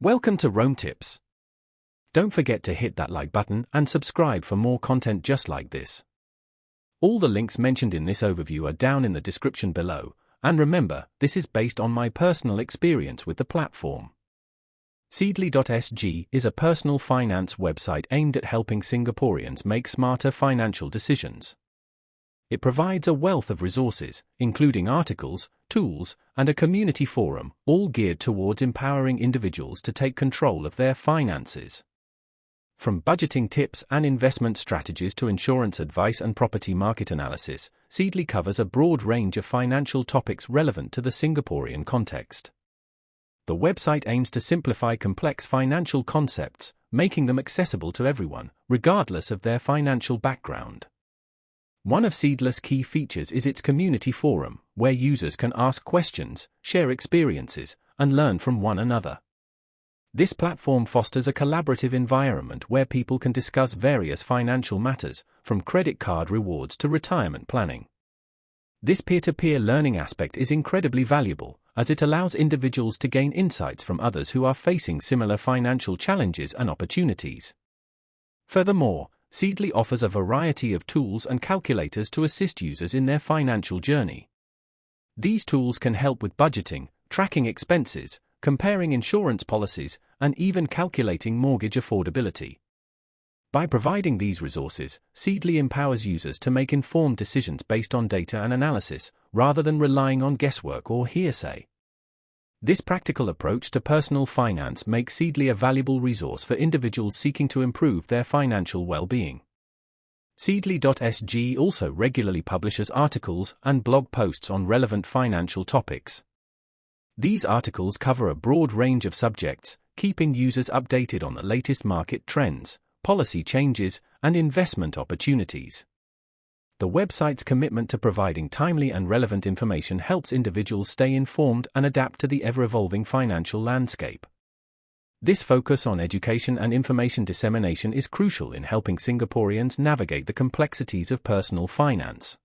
Welcome to Rome Tips. Don't forget to hit that like button and subscribe for more content just like this. All the links mentioned in this overview are down in the description below, and remember, this is based on my personal experience with the platform. Seedly.sg is a personal finance website aimed at helping Singaporeans make smarter financial decisions. It provides a wealth of resources, including articles, tools, and a community forum, all geared towards empowering individuals to take control of their finances. From budgeting tips and investment strategies to insurance advice and property market analysis, Seedly covers a broad range of financial topics relevant to the Singaporean context. The website aims to simplify complex financial concepts, making them accessible to everyone, regardless of their financial background. One of Seedly's key features is its community forum, where users can ask questions, share experiences, and learn from one another. This platform fosters a collaborative environment where people can discuss various financial matters, from credit card rewards to retirement planning. This peer-to-peer learning aspect is incredibly valuable, as it allows individuals to gain insights from others who are facing similar financial challenges and opportunities. Furthermore, Seedly offers a variety of tools and calculators to assist users in their financial journey. These tools can help with budgeting, tracking expenses, comparing insurance policies, and even calculating mortgage affordability. By providing these resources, Seedly empowers users to make informed decisions based on data and analysis, rather than relying on guesswork or hearsay. This practical approach to personal finance makes Seedly a valuable resource for individuals seeking to improve their financial well-being. Seedly.sg also regularly publishes articles and blog posts on relevant financial topics. These articles cover a broad range of subjects, keeping users updated on the latest market trends, policy changes, and investment opportunities. The website's commitment to providing timely and relevant information helps individuals stay informed and adapt to the ever-evolving financial landscape. This focus on education and information dissemination is crucial in helping Singaporeans navigate the complexities of personal finance.